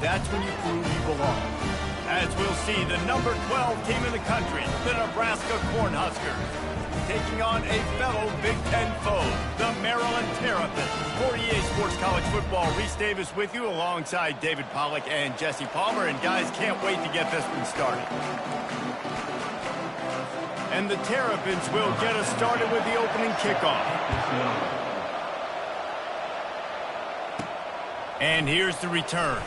that's when you prove you belong. As we'll see, the number 12 team in the country, the Nebraska Cornhuskers, taking on a fellow Big Ten foe, the Maryland Terrapins. For EA Sports College Football, Reese Davis with you alongside David Pollack and Jesse Palmer. And guys, can't wait to get this one started. And the Terrapins will get us started with the opening kickoff. And here's the return.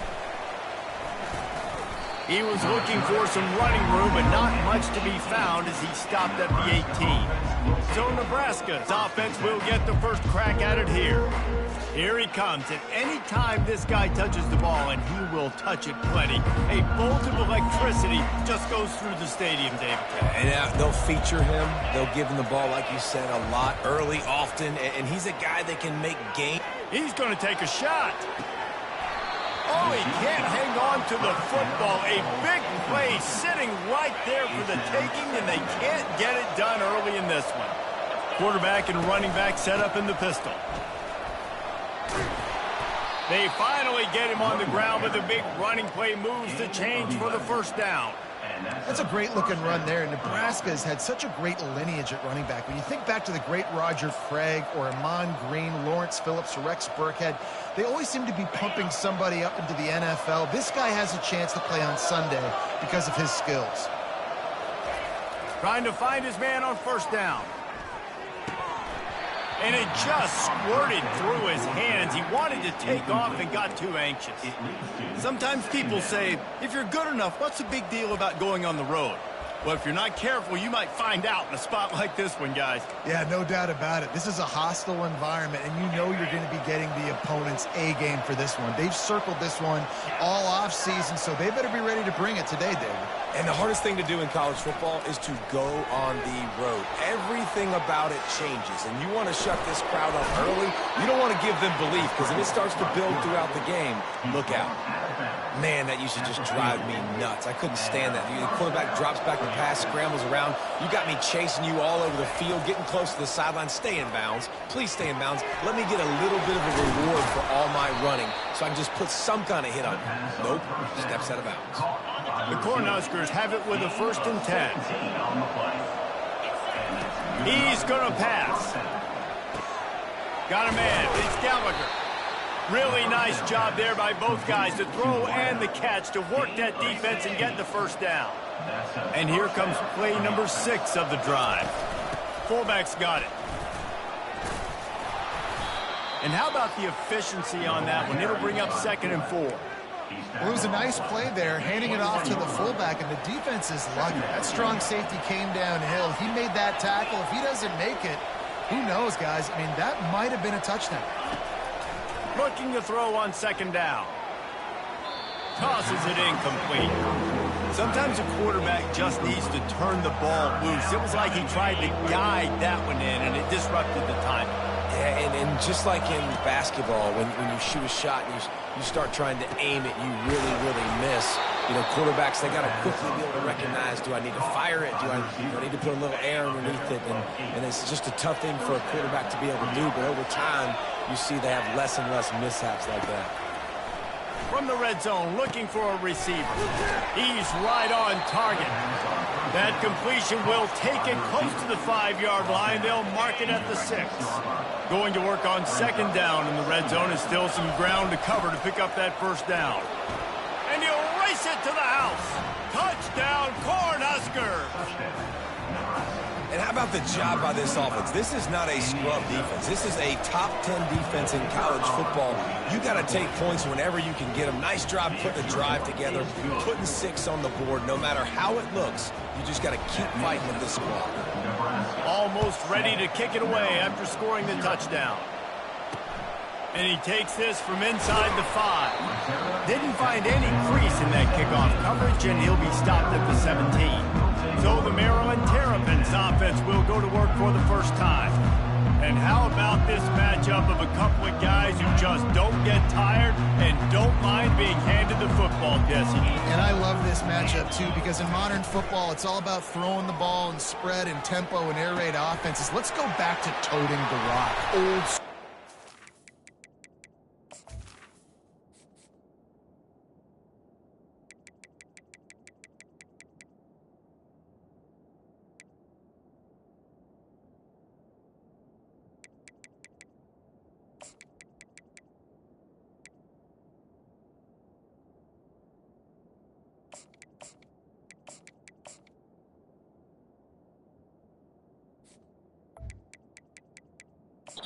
He was looking for some running room, but not much to be found as he stopped at the 18. So Nebraska's offense will get the first crack at it here. Here he comes, and any time this guy touches the ball, and he will touch it plenty, a bolt of electricity just goes through the stadium, David. And they'll feature him. They'll give him the ball, like you said, a lot, early, often, and he's a guy that can make game. He's going to take a shot. Oh, he can't hang on to the football. A big play sitting right there for the taking, and they can't get it done early in this one. Quarterback and running back set up in the pistol. They finally get him on the ground, but the big running play moves the change for the first down. That's a great-looking run there. Nebraska has had such a great lineage at running back. When you think back to the great Roger Craig or Amon Green, Lawrence Phillips, or Rex Burkhead, they always seem to be pumping somebody up into the NFL. This guy has a chance to play on Sunday because of his skills. Trying to find his man on first down. And it just squirted through his hands. He wanted to take off and got too anxious. Sometimes people say, if you're good enough, what's the big deal about going on the road? Well, if you're not careful, you might find out in a spot like this one, guys. Yeah, no doubt about it. This is a hostile environment, and you know you're going to be getting the opponent's A-game for this one. They've circled this one all off-season, so they better be ready to bring it today, David. And the hardest thing to do in college football is to go on the road. Everything about it changes, and you want to shut this crowd up early. You don't want to give them belief, because if it starts to build throughout the game, look out. Man, that used to just drive me nuts. I couldn't stand that. The quarterback drops back the pass, scrambles around. You got me chasing you all over the field, getting close to the sideline. Stay in bounds. Please stay in bounds. Let me get a little bit of a reward for all my running so I can just put some kind of hit on you. Nope. Steps out of bounds. The Cornhuskers have it with a 1st and 10. He's going to pass. Got a man. It's Gallagher. Really nice job there by both guys, the throw and the catch, to work that defense and get the first down. And here comes play number 6 of the drive. Fullback's got it. And how about the efficiency on that one? It'll bring up 2nd and 4. Well, it was a nice play there, handing it off to the fullback, and the defense is lucky. That strong safety came downhill. He made that tackle. If he doesn't make it, who knows, guys? I mean, that might have been a touchdown. Looking to throw on 2nd down. Tosses it incomplete. Sometimes a quarterback just needs to turn the ball loose. It was like he tried to guide that one in, and it disrupted the timing. Yeah, and just like in basketball, when you shoot a shot and you start trying to aim it, you really miss. You know, quarterbacks, they got to quickly be able to recognize, do I need to fire it? Do I need to put a little air underneath it? And it's just a tough thing for a quarterback to be able to do. But over time, you see they have less and less mishaps like that. From the red zone, looking for a receiver. He's right on target. That completion will take it close to the 5-yard line. They'll mark it at the 6. Going to work on 2nd down in the red zone. Is still some ground to cover to pick up that first down. And he'll race it to the house. Touchdown, Cornhuskers. And how about the job by this offense? This is not a scrub defense. This is a top 10 defense in college football. You got to take points whenever you can get them. Nice job putting the drive together, putting 6 on the board. No matter how it looks, you just got to keep fighting with this squad. Almost ready to kick it away after scoring the touchdown. And he takes this from inside the 5. Didn't find any crease in that kickoff coverage, and he'll be stopped at the 17. So the Maryland Terrapins offense will go to work for the first time. And how about this matchup of a couple of guys who just don't get tired and don't mind being handed the football, Jesse? And I love this matchup, too, because in modern football, it's all about throwing the ball and spread and tempo and air raid offenses. Let's go back to toting the rock. Old school.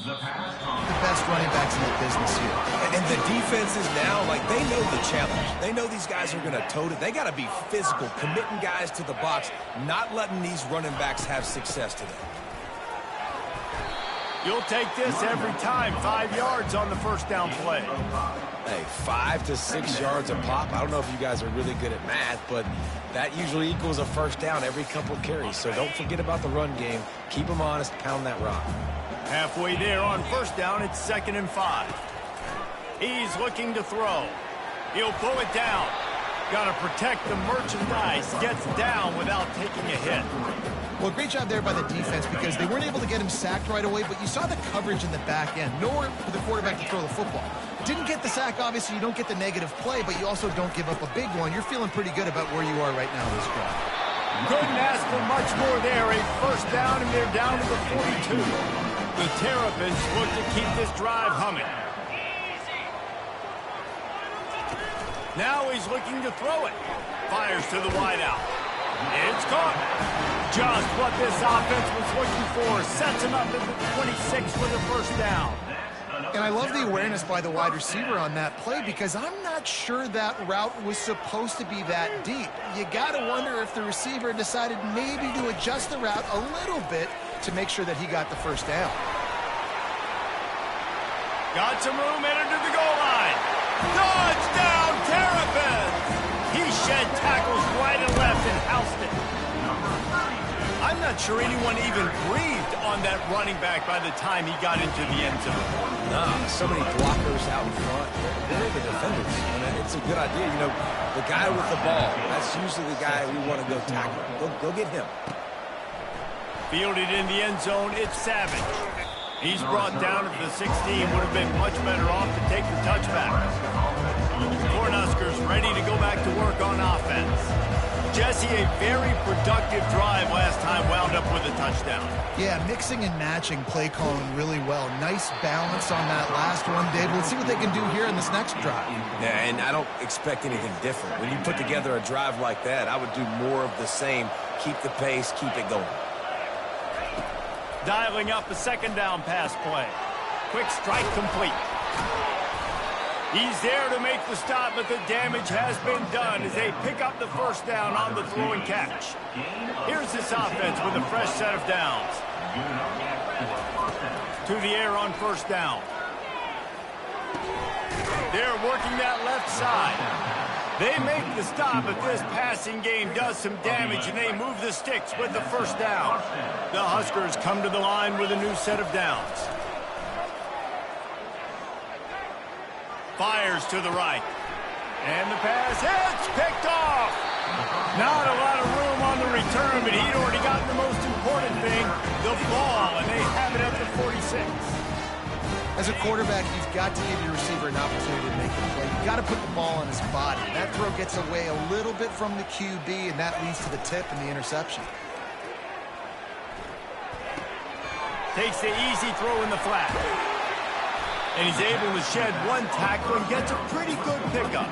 The best running backs in the business here. And the defenses now, like, they know the challenge. They know these guys are going to tote it. They got to be physical, committing guys to the box, not letting these running backs have success today. You'll take this every time. 5 yards on the first down play. Hey, 5 to 6 yards a pop. I don't know if you guys are really good at math, but that usually equals a first down every couple of carries. So don't forget about the run game. Keep them honest. Pound that rock. Halfway there on first down, it's 2nd and 5. He's looking to throw. He'll pull it down. Got to protect the merchandise. Gets down without taking a hit. Well, great job there by the defense because they weren't able to get him sacked right away, but you saw the coverage in the back end. Nowhere for the quarterback to throw the football. Didn't get the sack, obviously. You don't get the negative play, but you also don't give up a big one. You're feeling pretty good about where you are right now in this drive. Couldn't ask for much more there. A first down, and they're down to the 42. The Terrapins look to keep this drive humming. Now he's looking to throw it. Fires to the wideout. It's caught. Just what this offense was looking for. Sets him up at the 26 for the first down. And I love the awareness by the wide receiver on that play because I'm not sure that route was supposed to be that deep. You got to wonder if the receiver decided maybe to adjust the route a little bit to make sure that he got the first down. Got some room, entered to the goal line. Touchdown, Terrapins! He shed tackles right and left and housed it. I'm not sure anyone even breathed on that running back by the time he got into the end zone. Nah, so many blockers out in front. They're the defenders. And it's a good idea. You know, the guy with the ball, that's usually the guy we want to go tackle. Go get him. Fielded in the end zone, it's Savage. He's brought down at the 16. Would have been much better off to take the touchback. Cornhuskers ready to go back to work on offense. Jesse, a very productive drive last time, wound up with a touchdown. Yeah, mixing and matching play calling really well. Nice balance on that last one, Dave. Let's see what they can do here in this next drive. Yeah, and I don't expect anything different. When you put together a drive like that, I would do more of the same. Keep the pace, keep it going. Dialing up a second down pass play. Quick strike complete. He's there to make the stop, but the damage has been done as they pick up the first down on the throw and catch. Here's this offense with a fresh set of downs. To the air on first down. They're working that left side. They make the stop, but this passing game does some damage, and they move the sticks with the first down. The Huskers come to the line with a new set of downs. Fires to the right. And the pass hits, picked off. Not a lot of room on the return, but he'd already gotten the most important thing, the ball, and they have it at the 46. As a quarterback, you've got to give your receiver an opportunity to make a play. You've got to put the ball on his body. That throw gets away a little bit from the QB, and that leads to the tip and the interception. Takes the easy throw in the flat. And he's able to shed one tackle and gets a pretty good pickup.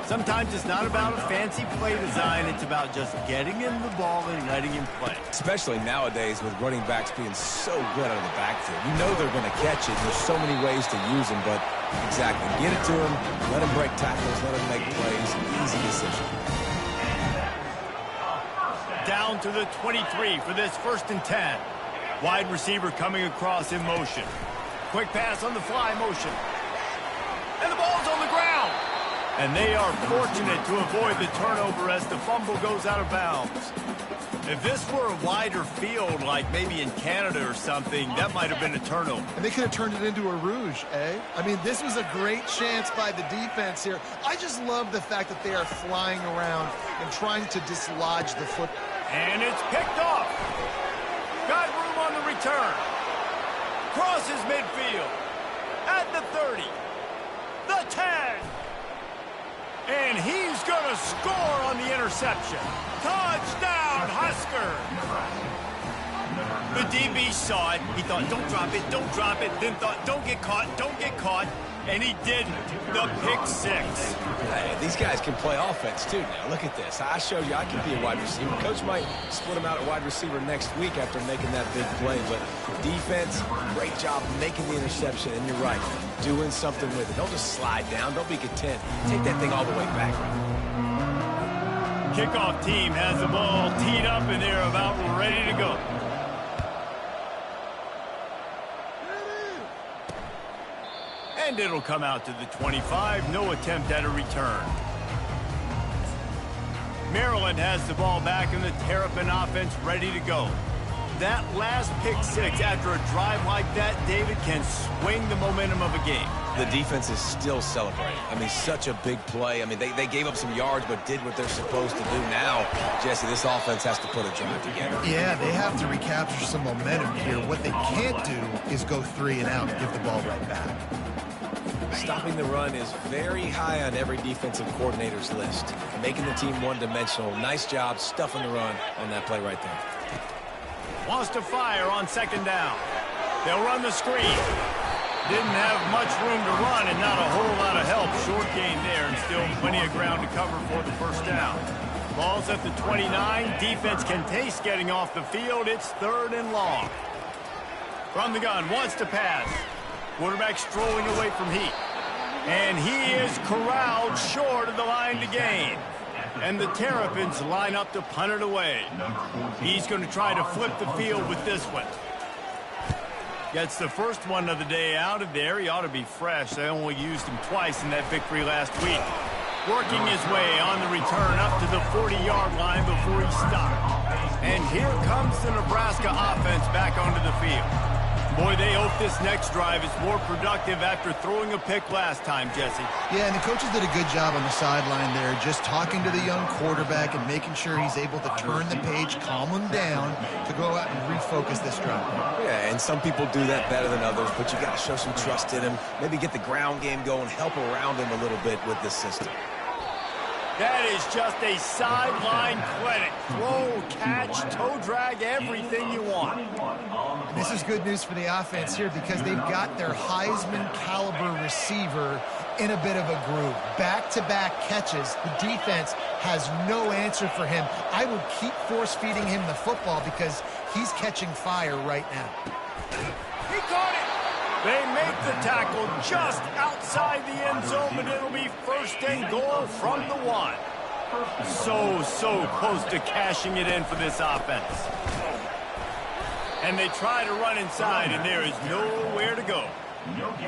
Sometimes it's not about a fancy play design. It's about just getting him the ball and letting him play. Especially nowadays with running backs being so good out of the backfield. You know they're going to catch it. There's so many ways to use them, but exactly. Get it to them, let them break tackles, let them make plays. Easy decision. Down to the 23 for this 1st and 10. Wide receiver coming across in motion. Quick pass on the fly motion. And the ball's on the ground. And they are fortunate to avoid the turnover as the fumble goes out of bounds. If this were a wider field, like maybe in Canada or something, that might have been a turnover. And they could have turned it into a rouge, eh? I mean, this was a great chance by the defense here. I just love the fact that they are flying around and trying to dislodge the football. And it's picked off. Got room on the return. Crosses midfield. At the 30. The 10. And he's going to score on the interception. Touchdown, Husker. The DB saw it. He thought, don't drop it, don't drop it. Then thought, don't get caught, don't get caught. And he didn't. The pick six. Hey, these guys can play offense, too, now. Look at this. I showed you I can be a wide receiver. Coach might split him out at wide receiver next week after making that big play. But defense, great job making the interception. And you're right, doing something with it. Don't just slide down. Don't be content. Take that thing all the way back. Kickoff team has the ball teed up, and they're about ready to go. And it'll come out to the 25. No attempt at a return. Maryland has the ball back in the Terrapin offense ready to go. That last pick six after a drive like that, David, can swing the momentum of a game. The defense is still celebrating. I mean, such a big play. I mean, they gave up some yards but did what they're supposed to do. Now, Jesse, this offense has to put a drive together. Yeah, they have to recapture some momentum here. What they can't do is go 3 and out and give the ball right back. Stopping the run is very high on every defensive coordinator's list. Making the team one-dimensional. Nice job stuffing the run on that play right there. Wants to fire on second down. They'll run the screen. Didn't have much room to run and not a whole lot of help. Short gain there and still plenty of ground to cover for the first down. Ball's at the 29. Defense can taste getting off the field. It's 3rd and long. From the gun, wants to pass. Quarterback strolling away from heat. And he is corralled short of the line to gain. And the Terrapins line up to punt it away. He's going to try to flip the field with this one. Gets the first one of the day out of there. He ought to be fresh. They only used him twice in that victory last week. Working his way on the return up to the 40-yard line before he stopped. And here comes the Nebraska offense back onto the field. Boy, they hope this next drive is more productive after throwing a pick last time, Jesse. Yeah, and the coaches did a good job on the sideline there, just talking to the young quarterback and making sure he's able to turn the page, calm him down to go out and refocus this drive. Yeah, and some people do that better than others, but you got to show some trust in him. Maybe get the ground game going, help around him a little bit with this system. That is just a sideline clinic. Throw, catch, toe drag, everything you want. This is good news for the offense here because they've got their Heisman caliber receiver in a bit of a groove. Back-to-back catches. The defense has no answer for him. I would keep force-feeding him the football because he's catching fire right now. He caught it. They make the tackle just outside the end zone, but it'll be 1st and goal from the 1. So close to cashing it in for this offense. And they try to run inside, and there is nowhere to go.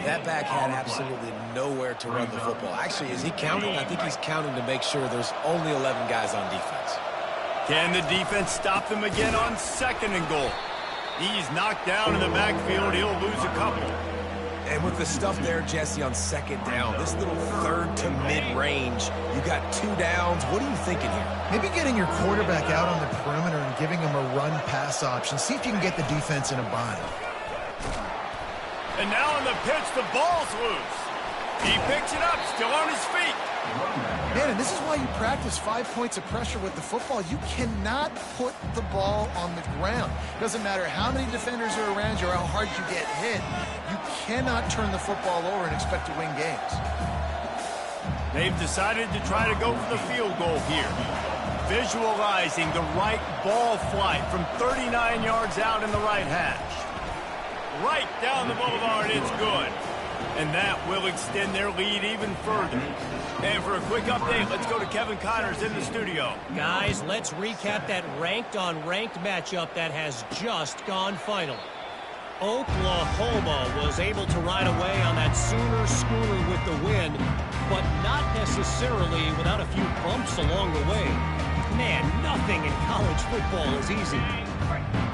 That back had absolutely nowhere to run the football. Actually, is he counting? I think he's counting to make sure there's only 11 guys on defense. Can the defense stop them again on 2nd and goal? He's knocked down in the backfield. He'll lose a couple. And with the stuff there, Jesse, on 2nd down, this little 3rd to mid-range, you got 2 downs. What are you thinking here? Maybe getting your quarterback out on the perimeter and giving him a run-pass option. See if you can get the defense in a bind. And now on the pitch, the ball's loose. He picks it up, still on his feet. Man, and this is why you practice 5 points of pressure with the football. You cannot put the ball on the ground. Doesn't matter how many defenders are around you or how hard you get hit. You cannot turn the football over and expect to win games. They've decided to try to go for the field goal here. Visualizing the right ball flight from 39 yards out in the right hash. Right down the boulevard, it's good. And that will extend their lead even further. And for a quick update, let's go to Kevin Connors in the studio. Guys, let's recap that ranked-on-ranked matchup that has just gone final. Oklahoma was able to ride away on that Sooner schooner with the win, but not necessarily without a few bumps along the way. Man, nothing in college football is easy.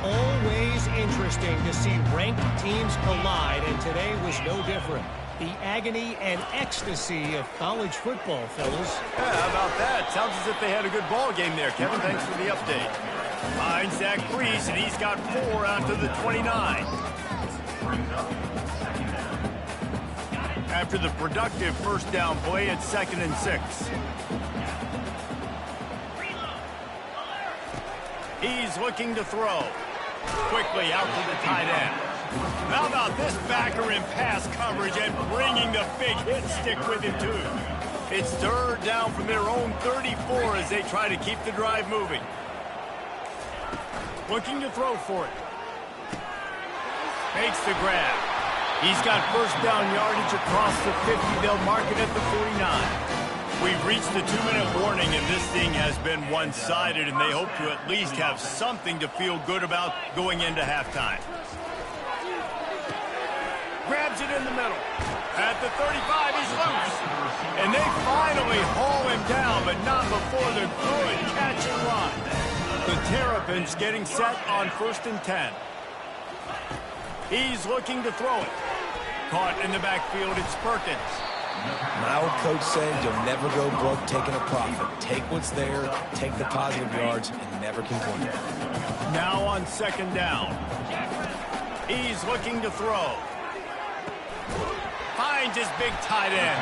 Always interesting to see ranked teams collide, and today was no different. The agony and ecstasy of college football, fellas. Yeah, how about that? Sounds as if they had a good ball game there, Kevin. Thanks for the update. Finds Zach Brees, and he's got 4 out to the 29. After the productive 1st down play, it's 2nd and 6. He's looking to throw. Quickly out to the tight end. How about this backer in pass coverage and bringing the big hit stick with him, too? It's third down from their own 34 as they try to keep the drive moving. Looking to throw for it. Makes the grab. He's got first down yardage across the 50. They'll mark it at the 49. We've reached the 2-minute warning, and this thing has been one-sided, and they hope to at least have something to feel good about going into halftime. Grabs it in the middle. At the 35, he's loose. And they finally haul him down, but not before the good catch and run. The Terrapins getting set on 1st and 10. He's looking to throw it. Caught in the backfield, it's Perkins. My old coach said you'll never go broke taking a profit. Take what's there, take the positive yards, and never complain. Now on 2nd down. He's looking to throw. Finds his big tight end.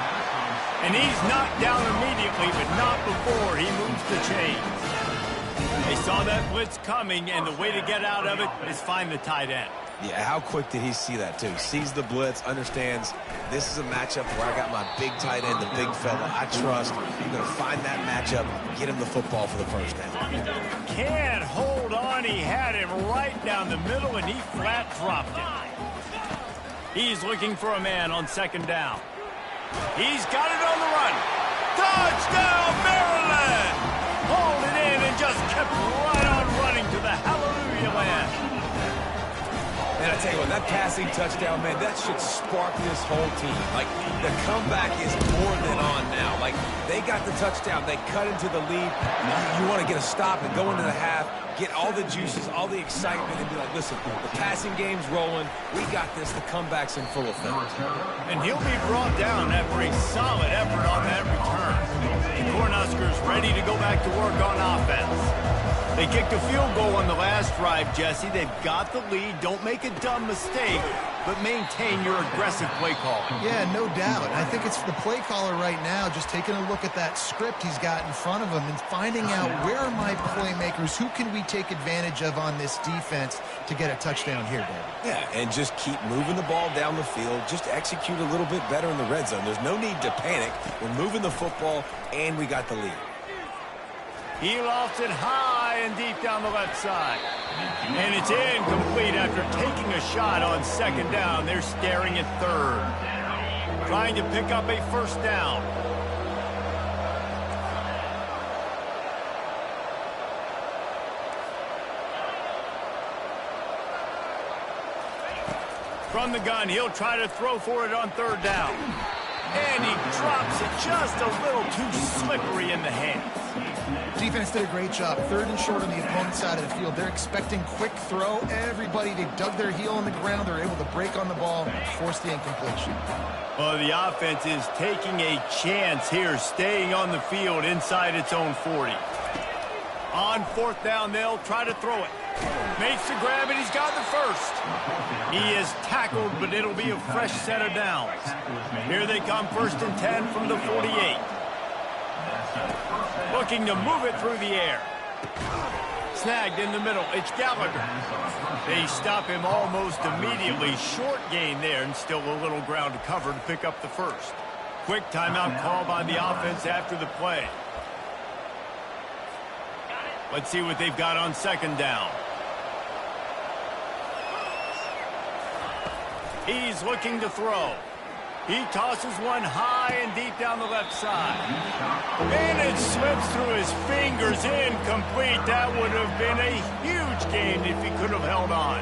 And he's knocked down immediately, but not before he moves the chains. They saw that blitz coming, and the way to get out of it is find the tight end. Yeah, how quick did he see that, too? Sees the blitz, understands this is a matchup where I got my big tight end, the big fella I trust. I'm going to find that matchup, get him the football for the first down. Can't hold on. He had him right down the middle, and he flat dropped it. He's looking for a man on 2nd down. He's got it on the run. Touchdown, Maryland! Hauled it in and just kept right on running to the hallelujah land. And I tell you what, that passing touchdown, man, that should spark this whole team. Like, the comeback is more than on now. Like, they got the touchdown. They cut into the lead. You want to get a stop and go into the half, get all the juices, all the excitement, and be like, listen, the passing game's rolling. We got this. The comeback's in full effect. And he'll be brought down after a solid effort on that return. The Cornhuskers ready to go back to work on offense. They kicked a field goal on the last drive, Jesse. They've got the lead. Don't make a dumb mistake, but maintain your aggressive play call. Yeah, no doubt. I think it's the play caller right now just taking a look at that script he's got in front of him and finding out where are my playmakers, who can we take advantage of on this defense to get a touchdown here, David. Yeah, and just keep moving the ball down the field. Just execute a little bit better in the red zone. There's no need to panic. We're moving the football, and we got the lead. He lofts it high and deep down the left side. And it's incomplete after taking a shot on 2nd down. They're staring at 3rd. Trying to pick up a 1st down. From the gun, he'll try to throw for it on 3rd down. And he drops it just a little too slippery in the hands. Defense did a great job. 3rd and short on the opponent's side of the field. They're expecting quick throw. Everybody, they dug their heel on the ground. They're able to break on the ball, force the incompletion. Well, the offense is taking a chance here, staying on the field inside its own 40. On 4th down, they'll try to throw it. Makes the grab, and he's got the 1st. He is tackled, but it'll be a fresh set of downs. Here they come, 1st and 10 from the 48. Looking to move it through the air. Snagged in the middle. It's Gallagher. They stop him almost immediately. Short gain there, and still a little ground to cover to pick up the 1st. Quick timeout call by the offense after the play. Let's see what they've got on 2nd down. He's looking to throw. He tosses one high and deep down the left side. And it slips through his fingers, incomplete. That would have been a huge gain if he could have held on.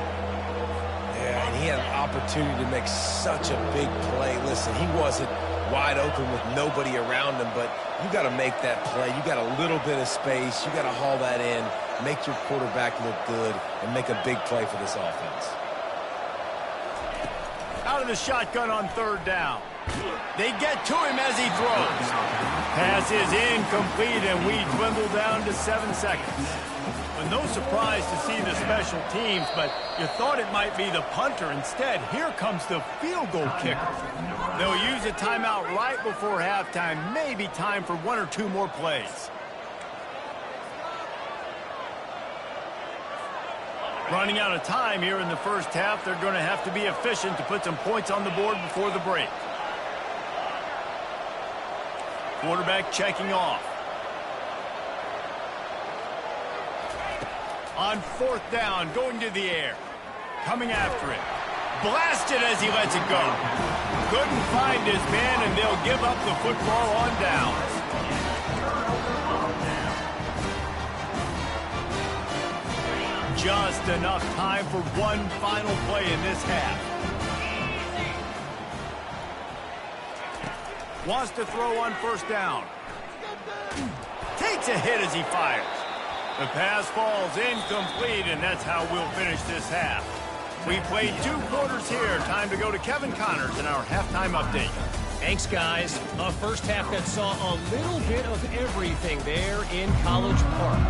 Yeah, and he had an opportunity to make such a big play. Listen, he wasn't wide open with nobody around him, but you got to make that play. You got a little bit of space. You got to haul that in, make your quarterback look good, and make a big play for this offense. Out of the shotgun on 3rd down. They get to him as he throws. Pass is incomplete, and we dwindle down to 7 seconds. Well, no surprise to see the special teams, but you thought it might be the punter. Instead, here comes the field goal kicker. They'll use a timeout right before halftime. Maybe time for 1 or 2 more plays. Running out of time here in the first half. They're going to have to be efficient to put some points on the board before the break. Quarterback checking off. On fourth down, going to the air. Coming after it. Blasted as he lets it go. Couldn't find his man, and they'll give up the football on downs. Just enough time for one final play in this half. Wants to throw on first down. Takes a hit as he fires. The pass falls incomplete, and that's how we'll finish this half. We played 2 quarters here. Time to go to Kevin Connors in our halftime update. Thanks, guys. A first half that saw a little bit of everything there in College Park.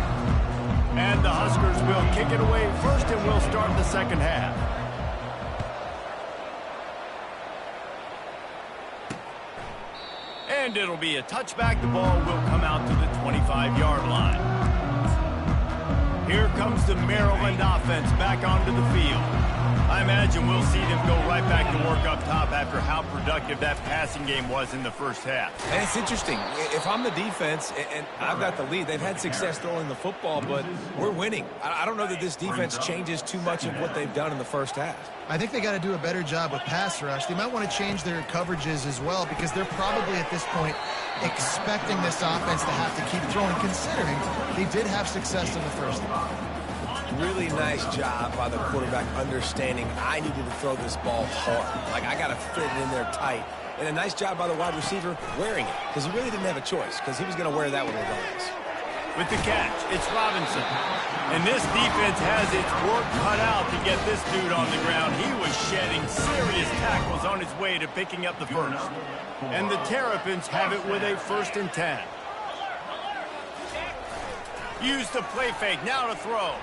And the Huskers will kick it away first, and we'll start the second half. And it'll be a touchback. The ball will come out to the 25-yard line. Here comes the Maryland offense back onto the field. I imagine we'll see them go right back to work up top after how productive that passing game was in the first half. And it's interesting. If I'm the defense and I've got the lead, they've had success throwing the football, but we're winning. I don't know that this defense changes too much of what they've done in the first half. I think they got to do a better job with pass rush. They might want to change their coverages as well, because they're probably at this point expecting this offense to have to keep throwing, considering they did have success in the first half. Really nice job by the quarterback understanding I needed to throw this ball hard. Like, I got to fit it in there tight. And a nice job by the wide receiver wearing it, because he really didn't have a choice, because he was going to wear that one regardless. With the catch, it's Robinson. And this defense has its work cut out to get this dude on the ground. He was shedding serious tackles on his way to picking up the first. And the Terrapins have it with a 1st and 10. Use the play fake, now to throw.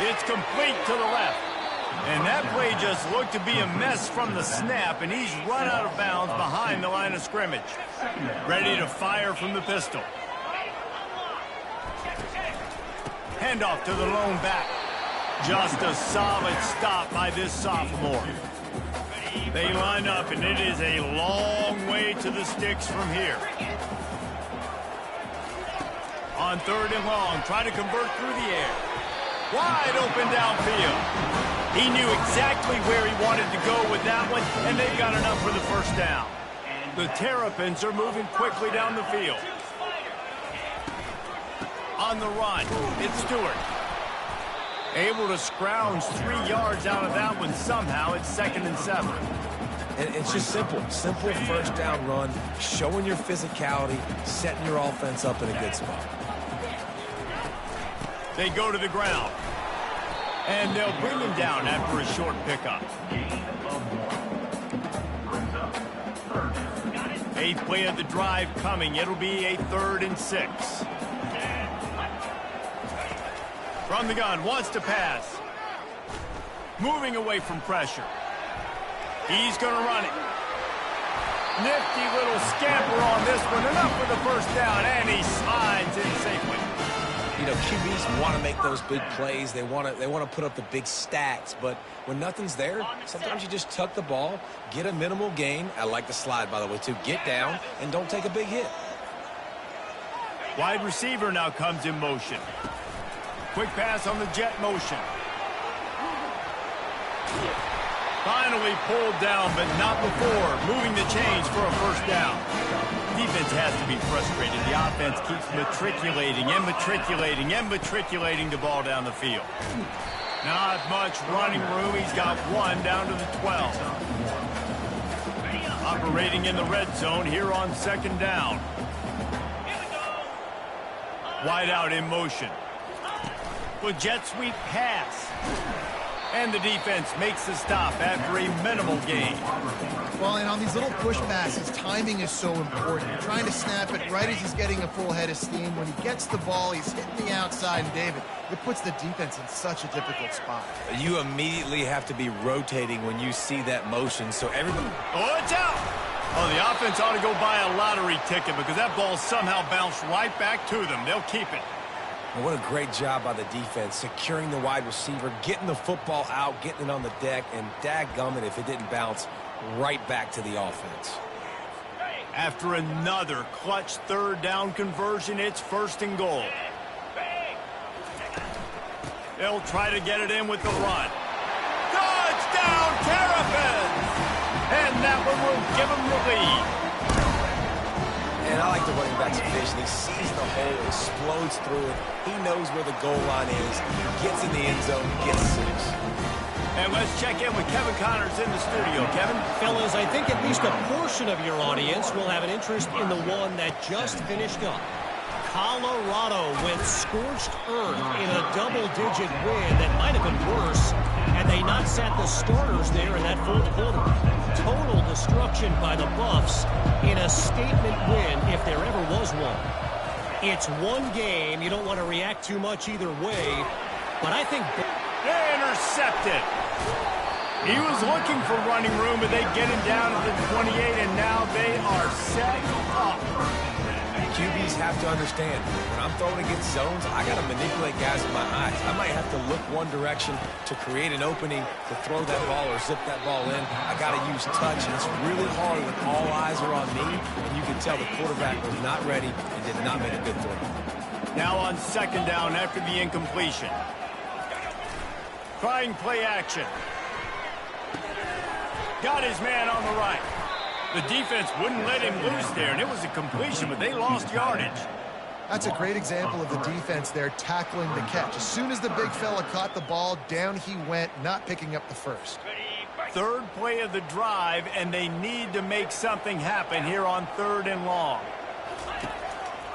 It's complete to the left. And that play just looked to be a mess from the snap, and he's run out of bounds behind the line of scrimmage. Ready to fire from the pistol. Handoff to the lone back. Just a solid stop by this sophomore. They line up, and it is a long way to the sticks from here. On 3rd and long, try to convert through the air. Wide open downfield. He knew exactly where he wanted to go with that one, and they've got enough for the first down. The Terrapins are moving quickly down the field. On the run, it's Stewart. Able to scrounge 3 yards out of that one somehow. It's 2nd and 7. And it's just simple. Simple first down run, showing your physicality, setting your offense up in a good spot. They go to the ground. And they'll bring him down after a short pickup. 8th play of the drive coming. It'll be a 3rd and 6. From the gun, wants to pass. Moving away from pressure. He's going to run it. Nifty little scamper on this one. Enough for the first down, and he slides in safely. You know, QBs want to make those big plays. They want to put up the big stats. But when nothing's there, sometimes you just tuck the ball, get a minimal gain. I like the slide, by the way, too. Get down and don't take a big hit. Wide receiver now comes in motion. Quick pass on the jet motion. Finally pulled down, but not before. Moving the chains for a first down. Defense has to be frustrated. The offense keeps matriculating and matriculating and matriculating the ball down the field. Not much running room. He's got 1 down to the 12. Operating in the red zone here on 2nd down. Wide out in motion. With jet sweep pass. And the defense makes the stop after a minimal gain. Well, and on these little push passes, timing is so important. You're trying to snap it right as he's getting a full head of steam. When he gets the ball, he's hitting the outside, and David, it puts the defense in such a difficult spot. You immediately have to be rotating when you see that motion, so everybody... Oh, it's out! Oh, the offense ought to go buy a lottery ticket because that ball somehow bounced right back to them. They'll keep it. And what a great job by the defense, securing the wide receiver, getting the football out, getting it on the deck, and dadgummit if it didn't bounce right back to the offense. After another clutch third down conversion, it's 1st and goal. They'll try to get it in with the run. Touchdown, Terrapins! And that one will give them the lead. And I like the running back's vision. He sees the hole, explodes through it. He knows where the goal line is, gets in the end zone, gets 6. And let's check in with Kevin Connors in the studio. Kevin? Fellas, I think at least a portion of your audience will have an interest in the one that just finished up. Colorado went scorched earth in a double-digit win that might have been worse had they not sat the starters there in that 4th quarter. Total destruction by the Buffs in a statement win if there ever was one. It's one game. You don't want to react too much either way, but I think... Intercepted. He was looking for running room, but they get him down at the 28, and now they are set up. QBs have to understand, when I'm throwing against zones, I got to manipulate guys with my eyes. I might have to look one direction to create an opening to throw that ball or zip that ball in. I got to use touch, and it's really hard when all eyes are on me, and you can tell the quarterback was not ready and did not make a good throw. Now on 2nd down after the incompletion. Trying play action. Got his man on the right. The defense wouldn't let him loose there, and it was a completion, but they lost yardage. That's a great example of the defense there tackling the catch. As soon as the big fella caught the ball, down he went, not picking up the first. 3rd play of the drive, and they need to make something happen here on 3rd and long.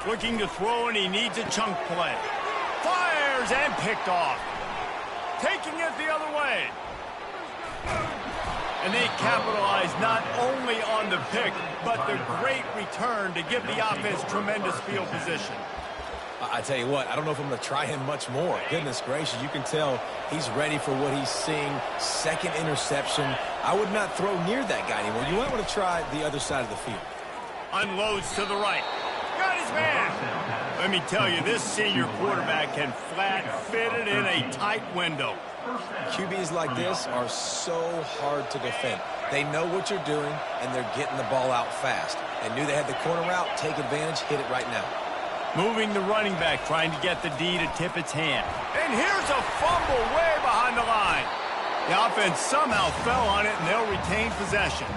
Looking to throw, and he needs a chunk play. Fires and picked off. Taking it the other way. And they capitalize not only on the pick, but the great return to give the offense tremendous field position. I tell you what, I don't know if I'm going to try him much more. Goodness gracious, you can tell he's ready for what he's seeing. 2nd interception. I would not throw near that guy anymore. You might want to try the other side of the field. Unloads to the right. Got his man. Let me tell you, this senior quarterback can flat fit it in a tight window. QBs like this are so hard to defend. They know what you're doing, and they're getting the ball out fast. They knew they had the corner route, take advantage, hit it right now. Moving the running back, trying to get the D to tip its hand. And here's a fumble way behind the line. The offense somehow fell on it, and they'll retain possession.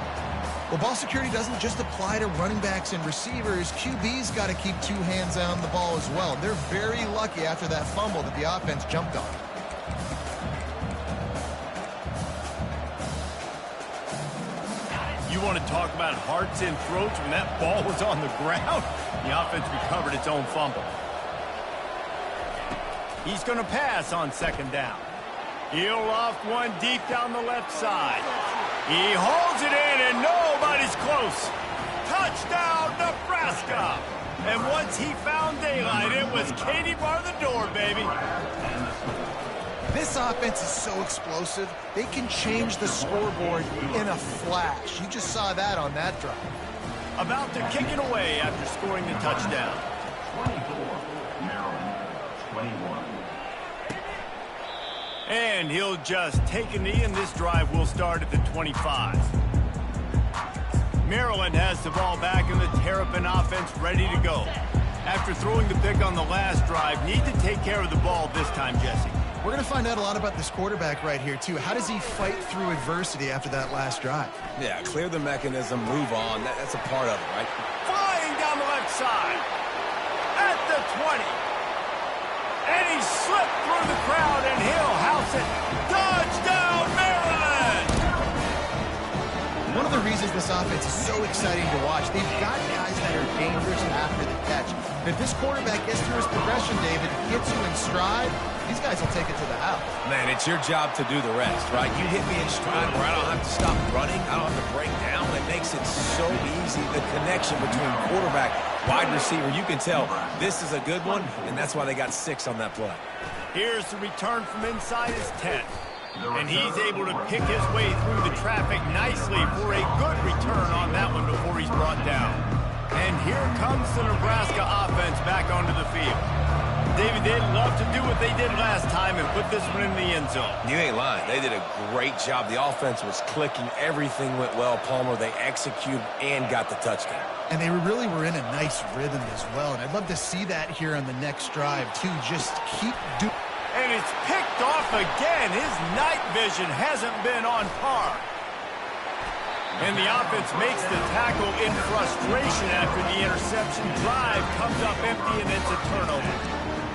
Well, ball security doesn't just apply to running backs and receivers. QB's got to keep 2 hands on the ball as well. They're very lucky after that fumble that the offense jumped on. You want to talk about hearts and throats when that ball was on the ground? The offense recovered its own fumble. He's going to pass on 2nd down. He'll loft one deep down the left side. He holds it in, and nobody's close. Touchdown, Nebraska! And once he found daylight, it was Katie bar the door, baby. This offense is so explosive, they can change the scoreboard in a flash. You just saw that on that drive. About to kick it away after scoring the touchdown. 24, Maryland, 21. And he'll just take a knee, and this drive will start at the 25. Maryland has the ball back, and the Terrapin offense ready to go. After throwing the pick on the last drive, need to take care of the ball this time, Jesse. We're going to find out a lot about this quarterback right here, too. How does he fight through adversity after that last drive? Yeah, clear the mechanism, move on. That's a part of it, right? Flying down the left side. At the 20. And he slipped through the crowd, and he'll house it. Touchdown, Maryland! One of the reasons this offense is so exciting to watch, they've got guys that are dangerous after the catch. If this quarterback gets through his progression, David, gets you in stride, these guys will take it to the house. Man, it's your job to do the rest, right? You hit me in stride where I don't have to stop running. I don't have to break down. It makes it so easy. The connection between quarterback, wide receiver, you can tell this is a good one, and that's why they got 6 on that play. Here's the return from inside his 10. And he's able to pick his way through the traffic nicely for a good return on that one before he's brought down. And here comes the Nebraska offense back onto the field. David, they'd love to do what they did last time and put this one in the end zone. You ain't lying. They did a great job. The offense was clicking. Everything went well. Palmer, they executed and got the touchdown. And they really were in a nice rhythm as well. And I'd love to see that here on the next drive, too. Just keep doing. And it's picked off again. His night vision hasn't been on par. And the offense makes the tackle in frustration after the interception. Drive comes up empty, and it's a turnover.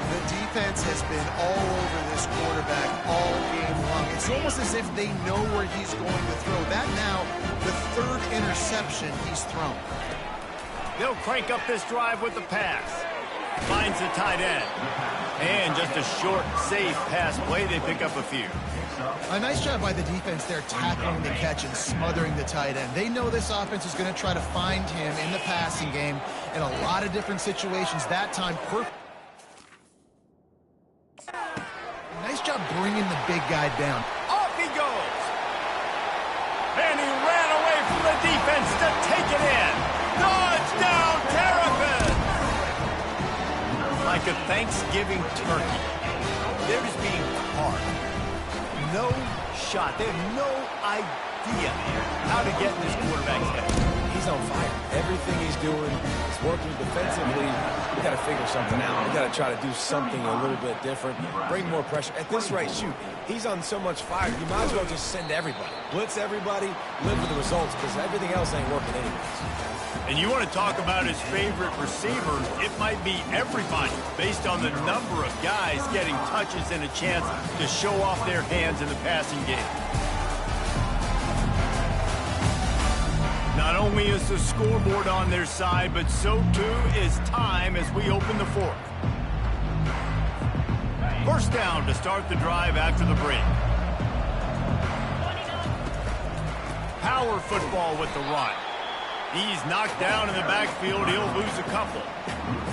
The defense has been all over this quarterback all game long. It's almost as if they know where he's going to throw. That now, the third interception he's thrown. They'll crank up this drive with the pass. Finds the tight end. And just a short, safe pass play. They pick up a few. A nice job by the defense there, tackling the catch and smothering the tight end. They know this offense is going to try to find him in the passing game in a lot of different situations. That time, nice job bringing the big guy down. Off he goes. And he ran away from the defense to take it in. Touchdown, Terrapins! Like a Thanksgiving turkey. They're just being carved. No shot. They have no idea how to get in this quarterback's head. He's on fire. Everything he's doing is working defensively. We got to figure something out. We got to try to do something a little bit different. Bring more pressure. At this rate, shoot, he's on so much fire. You might as well just send everybody. Blitz everybody. Live with the results because everything else ain't working anyways. And you want to talk about his favorite receiver, it might be everybody based on the number of guys getting touches and a chance to show off their hands in the passing game. Not only is the scoreboard on their side, but so too is time as we open the fourth. First down to start the drive after the break. Power football with the run. He's knocked down in the backfield. He'll lose a couple.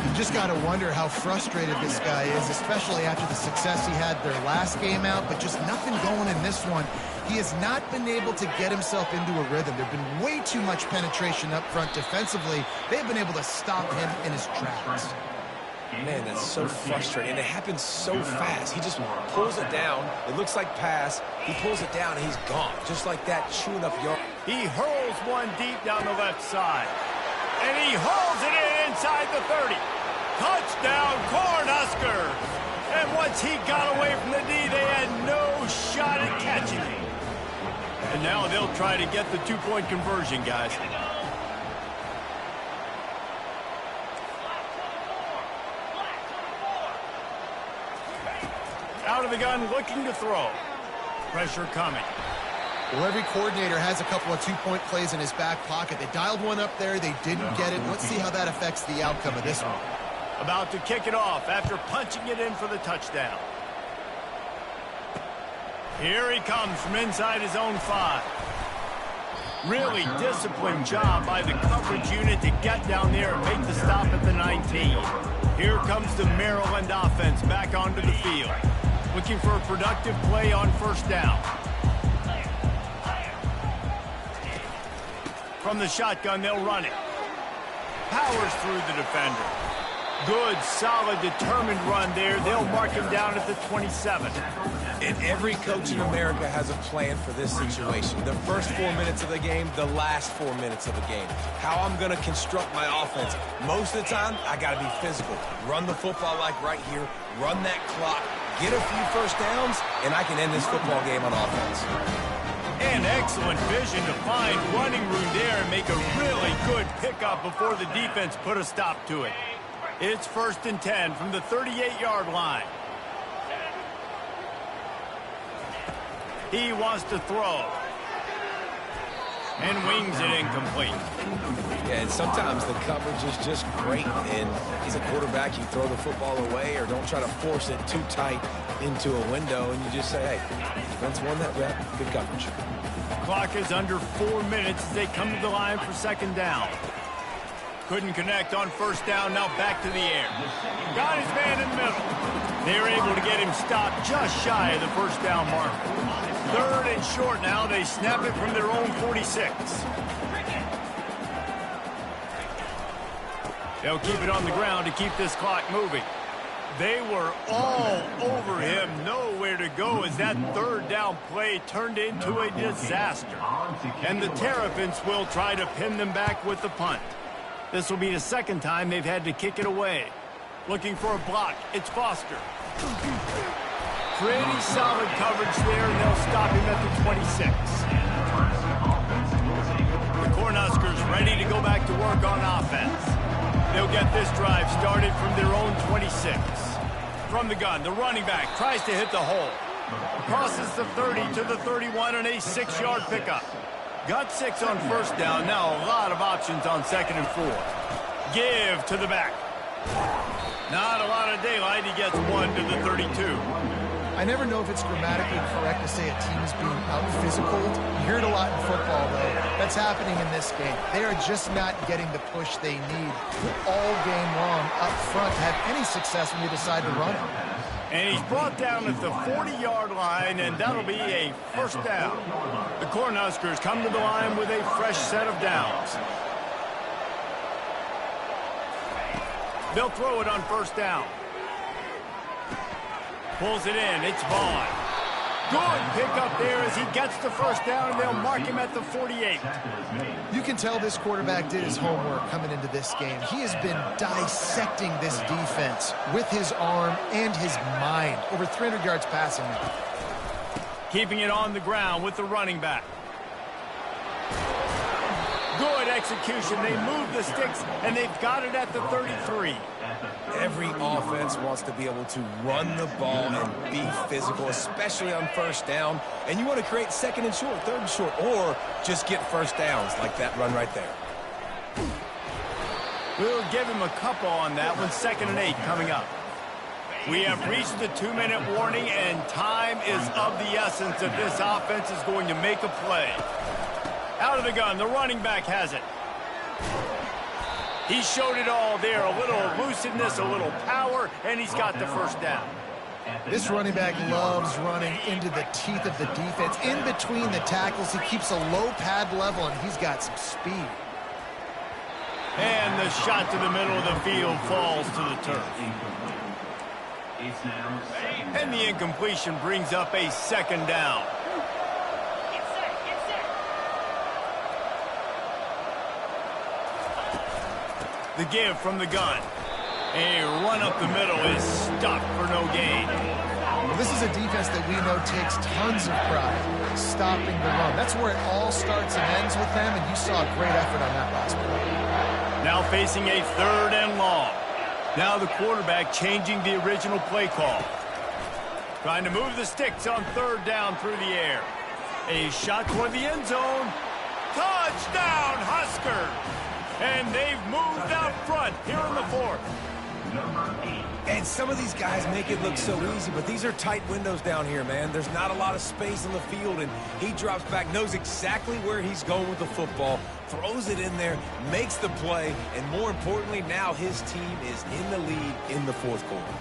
You just got to wonder how frustrated this guy is, especially after the success he had their last game out, but just nothing going in this one. He has not been able to get himself into a rhythm. There's been way too much penetration up front defensively. They've been able to stop him in his tracks. Man, that's so frustrating. And it happens so fast. He just pulls it down. It looks like pass. He pulls it down, and he's gone. Just like that, chewing up yard. He hurls one deep down the left side. And he hurls it in inside the 30. Touchdown, Cornhuskers! And once he got away from the D, they had no shot at catching him. And now they'll try to get the two-point conversion, guys. Out of the gun, looking to throw. Pressure coming. Well, every coordinator has a couple of two-point plays in his back pocket. They dialed one up there. They didn't get it. Let's see how that affects the outcome of this one. About to kick it off after punching it in for the touchdown. Here he comes from inside his own 5. Really disciplined job by the coverage unit to get down there and make the stop at the 19. Here comes the Maryland offense back onto the field. Looking for a productive play on first down. From the shotgun, they'll run it. Powers through the defender. Good, solid, determined run there. They'll mark him down at the 27. And every coach in America has a plan for this situation. The first 4 minutes of the game, the last 4 minutes of the game. How I'm going to construct my offense. Most of the time, I got to be physical. Run the football like right here. Run that clock. Get a few first downs, and I can end this football game on offense. And excellent vision to find running room there and make a really good pickup before the defense put a stop to it. It's 1st and 10 from the 38-yard line. He wants to throw. And wings it incomplete. Yeah, and sometimes the coverage is just great. And as a quarterback, you throw the football away or don't try to force it too tight into a window. And you just say, hey, defense won that rep. Good coverage. Clock is under 4 minutes as they come to the line for second down. Couldn't connect on first down. Now back to the air. Got his man in the middle. They're able to get him stopped just shy of the first down mark. 3rd and short now. They snap it from their own 46. They'll keep it on the ground to keep this clock moving. They were all over him, nowhere to go as that third down play turned into a disaster. And the Terrapins will try to pin them back with the punt. This will be the second time they've had to kick it away. Looking for a block, it's Foster. Pretty solid coverage there, and they'll stop him at the 26. The Cornhuskers ready to go back to work on offense. They'll get this drive started from their own 26. From the gun, the running back tries to hit the hole. Crosses the 30 to the 31 and a 6-yard pickup. Got 6 on first down. Now a lot of options on 2nd and 4. Give to the back. Not a lot of daylight. He gets 1 to the 32. I never know if it's grammatically correct to say a team's being out-physicaled. You hear it a lot in football, though. That's happening in this game. They are just not getting the push they need all game long up front to have any success when they decide to run it. And he's brought down at the 40-yard line, and that'll be a first down. The Cornhuskers come to the line with a fresh set of downs. They'll throw it on first down. Pulls it in. It's Vaughn. Good pickup there as he gets the first down, and they'll mark him at the 48. You can tell this quarterback did his homework coming into this game. He has been dissecting this defense with his arm and his mind. Over 300 yards passing now. Keeping it on the ground with the running back. Good execution. They move the sticks, and they've got it at the 33. Every offense wants to be able to run the ball and be physical, especially on first down. And you want to create 2nd and short, 3rd and short, or just get first downs like that run right there. We'll give him a couple on that one. 2nd and 8 coming up. We have reached the 2-minute warning, and time is of the essence if this offense is going to make a play. Out of the gun, the running back has it. He showed it all there. A little elusiveness, a little power, and he's got the first down. This running back loves running into the teeth of the defense. In between the tackles, he keeps a low pad level, and he's got some speed. And the shot to the middle of the field falls to the turf. And the incompletion brings up a 2nd down. The give from the gun. A run up the middle is stopped for no gain. Well, this is a defense that we know takes tons of pride stopping the run. That's where it all starts and ends with them, and you saw a great effort on that last play. Now facing a 3rd and long. Now the quarterback changing the original play call. Trying to move the sticks on 3rd down through the air. A shot toward the end zone. Touchdown, Huskers! And they've moved out front here in the 4th. And some of these guys make it look so easy, but these are tight windows down here, man. There's not a lot of space on the field, and he drops back, knows exactly where he's going with the football, throws it in there, makes the play, and more importantly, now his team is in the lead in the 4th quarter.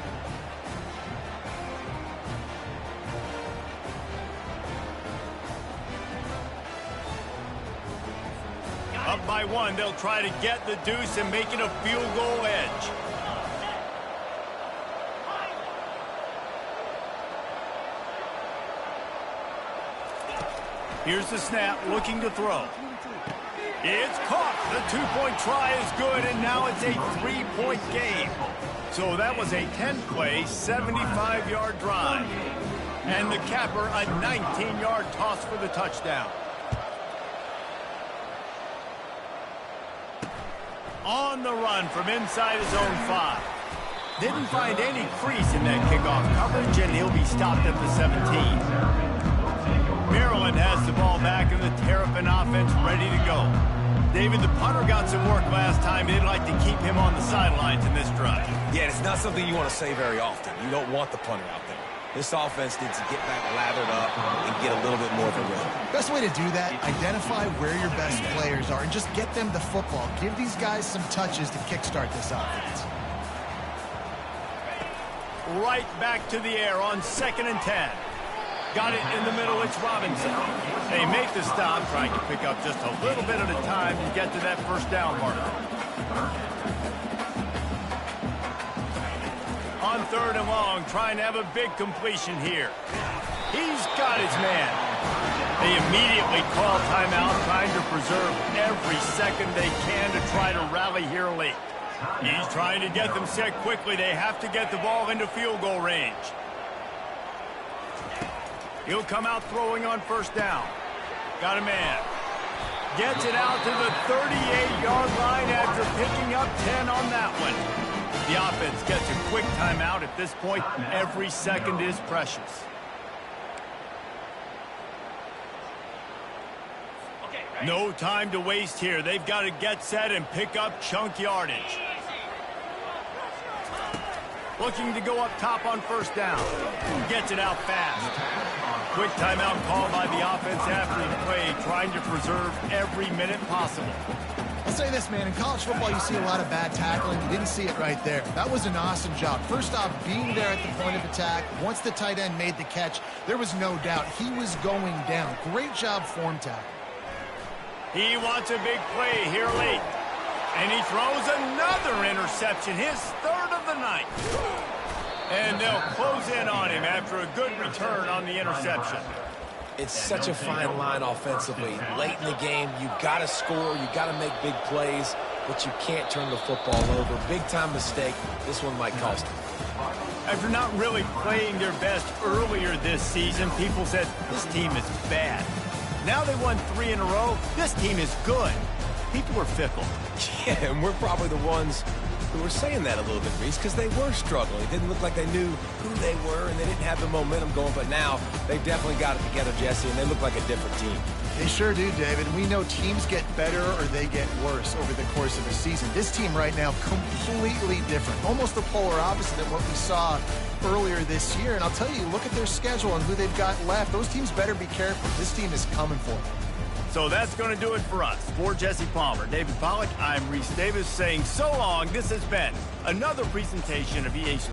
Up by 1, they'll try to get the deuce and make it a field goal edge. Here's the snap, looking to throw. It's caught. The 2-point try is good, and now it's a 3-point game. So that was a 10-play, 75-yard drive. And the capper, a 19-yard toss for the touchdown. On the run from inside his own 5. Didn't find any crease in that kickoff coverage, and he'll be stopped at the 17. Maryland has the ball back, and the Terrapin offense ready to go. David, the punter got some work last time. They'd like to keep him on the sidelines in this drive. Yeah, it's not something you want to say very often. You don't want the punter out there. This offense needs to get back lathered up and get a little bit more of a rhythm. Best way to do that, identify where your best players are and just get them the football. Give these guys some touches to kickstart this offense. Right back to the air on 2nd and 10. Got it in the middle, it's Robinson. They make the stop, trying to pick up just a little bit at a time to get to that first down marker. On 3rd and long, trying to have a big completion here. He's got his man. They immediately call timeout, trying to preserve every second they can to try to rally here late. He's trying to get them set quickly. They have to get the ball into field goal range. He'll come out throwing on 1st down. Got a man. Gets it out to the 38-yard line after picking up 10 on that one. The offense gets a quick timeout. At this point, every second is precious. No time to waste here. They've got to get set and pick up chunk yardage. Looking to go up top on 1st down. Gets it out fast. Quick timeout called by the offense after the play, trying to preserve every minute possible. I'll say this, man. In college football, you see a lot of bad tackling. You didn't see it right there. That was an awesome job. First off, being there at the point of attack. Once the tight end made the catch, there was no doubt he was going down. Great job form tackle. He wants a big play here late. And he throws another interception, his 3rd of the night. And they'll close in on him after a good return on the interception. It's such a fine line offensively. Late in the game, you got to score, you got to make big plays, but you can't turn the football over. Big-time mistake. This one might cost them. After not really playing their best earlier this season, people said, this team is bad. Now they won 3 in a row. This team is good. People are fickle. Yeah, and we're probably the ones who were saying that a little bit, Reese, because they were struggling. It didn't look like they knew who they were, and they didn't have the momentum going. But now they've definitely got it together, Jesse, and they look like a different team. They sure do, David. We know teams get better or they get worse over the course of a season. This team right now, completely different. Almost the polar opposite of what we saw earlier this year. And I'll tell you, look at their schedule and who they've got left. Those teams better be careful. This team is coming for them. So that's going to do it for us. For Jesse Palmer, David Pollack, I'm Reese Davis saying so long. This has been another presentation of EA Sports.